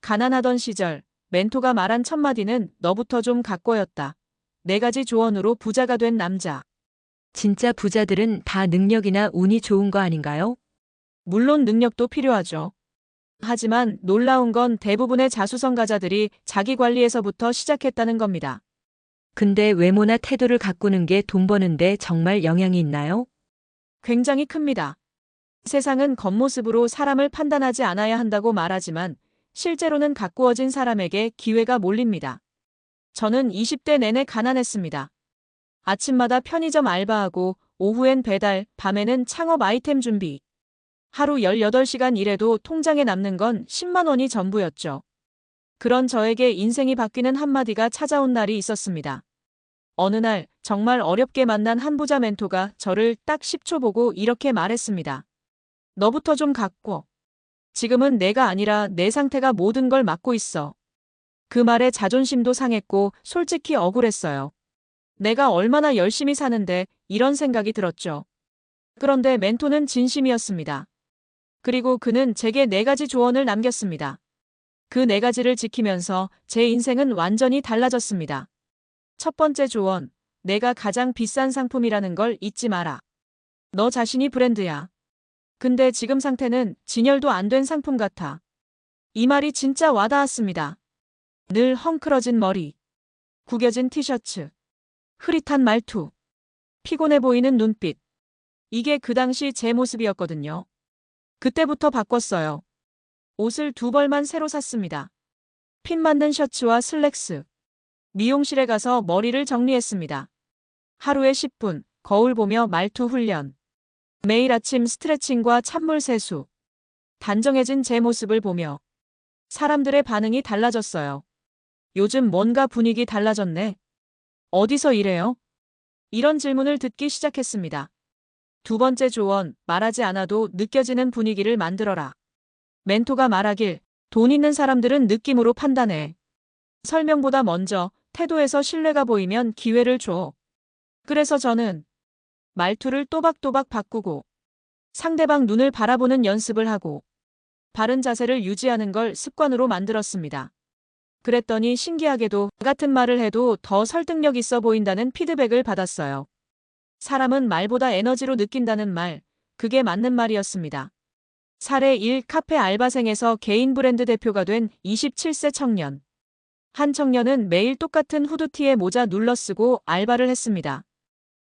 가난하던 시절 멘토가 말한 첫 마디는 너부터 좀 갖고였다. 4가지 조언으로 부자가 된 남자. 진짜 부자들은 다 능력이나 운이 좋은 거 아닌가요? 물론 능력도 필요하죠. 하지만 놀라운 건 대부분의 자수성가자들이 자기 관리에서부터 시작했다는 겁니다. 근데 외모나 태도를 가꾸는 게 돈 버는데 정말 영향이 있나요? 굉장히 큽니다. 세상은 겉모습으로 사람을 판단하지 않아야 한다고 말하지만 실제로는 가꾸어진 사람에게 기회가 몰립니다. 저는 20대 내내 가난했습니다. 아침마다 편의점 알바하고 오후엔 배달, 밤에는 창업 아이템 준비. 하루 18시간 일해도 통장에 남는 건 10만 원이 전부였죠. 그런 저에게 인생이 바뀌는 한마디가 찾아온 날이 있었습니다. 어느 날 정말 어렵게 만난 한 부자 멘토가 저를 딱 10초 보고 이렇게 말했습니다. 너부터 좀 갖고. 지금은 내가 아니라 내 상태가 모든 걸 막고 있어. 그 말에 자존심도 상했고 솔직히 억울했어요. 내가 얼마나 열심히 사는데 이런 생각이 들었죠. 그런데 멘토는 진심이었습니다. 그리고 그는 제게 4가지 조언을 남겼습니다. 그 4가지를 지키면서 제 인생은 완전히 달라졌습니다. 첫 번째 조언, 내가 가장 비싼 상품이라는 걸 잊지 마라. 너 자신이 브랜드야. 근데 지금 상태는 진열도 안 된 상품 같아. 이 말이 진짜 와닿았습니다. 늘 헝클어진 머리, 구겨진 티셔츠, 흐릿한 말투, 피곤해 보이는 눈빛. 이게 그 당시 제 모습이었거든요. 그때부터 바꿨어요. 옷을 2벌만 새로 샀습니다. 핀 맞는 셔츠와 슬랙스. 미용실에 가서 머리를 정리했습니다. 하루에 10분, 거울 보며 말투 훈련. 매일 아침 스트레칭과 찬물 세수. 단정해진 제 모습을 보며 사람들의 반응이 달라졌어요. 요즘 뭔가 분위기 달라졌네. 어디서 일해요? 이런 질문을 듣기 시작했습니다. 두 번째 조언, 말하지 않아도 느껴지는 분위기를 만들어라. 멘토가 말하길, 돈 있는 사람들은 느낌으로 판단해. 설명보다 먼저 태도에서 신뢰가 보이면 기회를 줘. 그래서 저는 말투를 또박또박 바꾸고 상대방 눈을 바라보는 연습을 하고 바른 자세를 유지하는 걸 습관으로 만들었습니다. 그랬더니 신기하게도 같은 말을 해도 더 설득력 있어 보인다는 피드백을 받았어요. 사람은 말보다 에너지로 느낀다는 말, 그게 맞는 말이었습니다. 사례 1 카페 알바생에서 개인 브랜드 대표가 된 27세 청년. 한 청년은 매일 똑같은 후드티에 모자 눌러 쓰고 알바를 했습니다.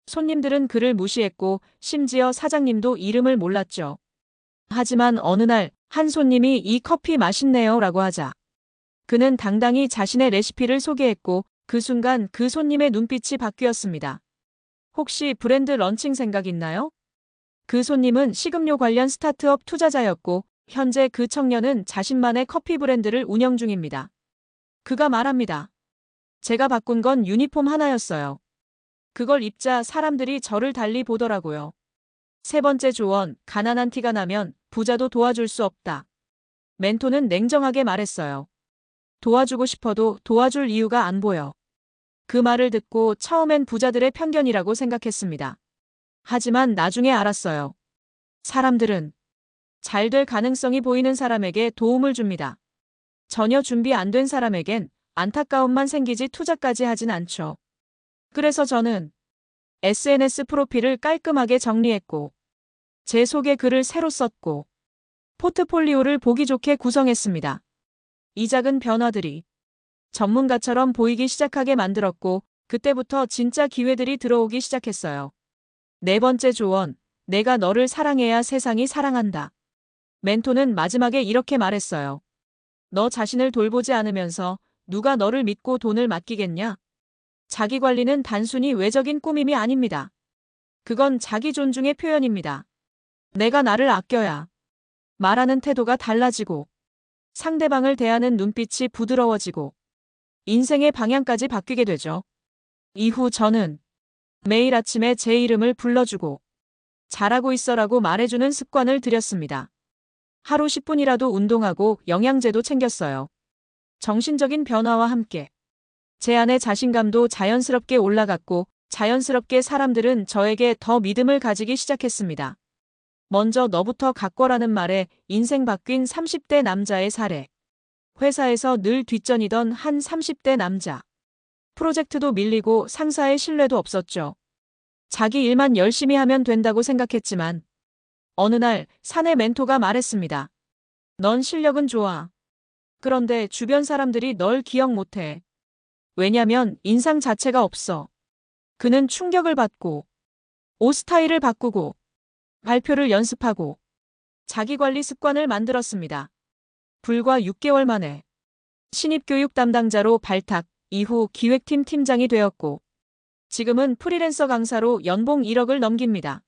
손님들은 그를 무시했고 심지어 사장님도 이름을 몰랐죠. 하지만 어느 날 한 손님이 이 커피 맛있네요 라고 하자 그는 당당히 자신의 레시피를 소개했고 그 순간 그 손님의 눈빛이 바뀌었습니다. 혹시 브랜드 런칭 생각 있나요? 그 손님은 식음료 관련 스타트업 투자자였고 현재 그 청년은 자신만의 커피 브랜드를 운영 중입니다. 그가 말합니다. 제가 바꾼 건 유니폼 하나였어요. 그걸 입자 사람들이 저를 달리 보더라고요. 세 번째 조언, 가난한 티가 나면 부자도 도와줄 수 없다. 멘토는 냉정하게 말했어요. 도와주고 싶어도 도와줄 이유가 안 보여. 그 말을 듣고 처음엔 부자들의 편견이라고 생각했습니다. 하지만 나중에 알았어요. 사람들은 잘 될 가능성이 보이는 사람에게 도움을 줍니다. 전혀 준비 안 된 사람에겐 안타까움만 생기지 투자까지 하진 않죠. 그래서 저는 SNS 프로필을 깔끔하게 정리했고 제 소개 글을 새로 썼고 포트폴리오를 보기 좋게 구성했습니다. 이 작은 변화들이 전문가처럼 보이기 시작하게 만들었고 그때부터 진짜 기회들이 들어오기 시작했어요. 네 번째 조언, 내가 너를 사랑해야 세상이 사랑한다. 멘토는 마지막에 이렇게 말했어요. 너 자신을 돌보지 않으면서 누가 너를 믿고 돈을 맡기겠냐? 자기 관리는 단순히 외적인 꾸밈이 아닙니다. 그건 자기 존중의 표현입니다. 내가 나를 아껴야 말하는 태도가 달라지고 상대방을 대하는 눈빛이 부드러워지고 인생의 방향까지 바뀌게 되죠. 이후 저는 매일 아침에 제 이름을 불러주고 잘하고 있어라고 말해주는 습관을 들였습니다. 하루 10분이라도 운동하고 영양제도 챙겼어요. 정신적인 변화와 함께 제 안의 자신감도 자연스럽게 올라갔고 자연스럽게 사람들은 저에게 더 믿음을 가지기 시작했습니다. 먼저 너부터 가꿔라는 말에 인생 바뀐 30대 남자의 사례. 회사에서 늘 뒷전이던 한 30대 남자. 프로젝트도 밀리고 상사의 신뢰도 없었죠. 자기 일만 열심히 하면 된다고 생각했지만 어느 날 사내 멘토가 말했습니다. 넌 실력은 좋아. 그런데 주변 사람들이 널 기억 못해. 왜냐면 인상 자체가 없어. 그는 충격을 받고 옷 스타일을 바꾸고 발표를 연습하고 자기 관리 습관을 만들었습니다. 불과 6개월 만에 신입교육 담당자로 발탁, 이후 기획팀 팀장이 되었고 지금은 프리랜서 강사로 연봉 1억을 넘깁니다.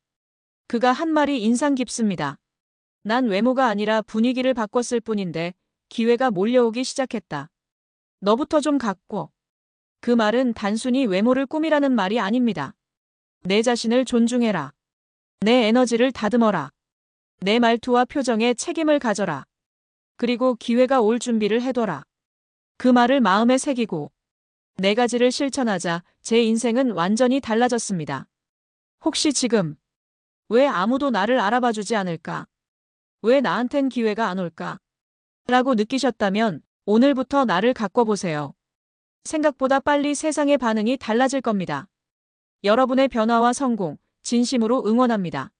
그가 한 말이 인상 깊습니다. 난 외모가 아니라 분위기를 바꿨을 뿐인데 기회가 몰려오기 시작했다. 너부터 좀 갖고. 그 말은 단순히 외모를 꾸미라는 말이 아닙니다. 내 자신을 존중해라. 내 에너지를 다듬어라. 내 말투와 표정에 책임을 가져라. 그리고 기회가 올 준비를 해둬라. 그 말을 마음에 새기고 4가지를 실천하자 제 인생은 완전히 달라졌습니다. 혹시 지금 왜 아무도 나를 알아봐주지 않을까? 왜 나한텐 기회가 안 올까? 라고 느끼셨다면 오늘부터 나를 가꿔보세요. 생각보다 빨리 세상의 반응이 달라질 겁니다. 여러분의 변화와 성공, 진심으로 응원합니다.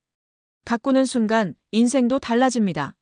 가꾸는 순간 인생도 달라집니다.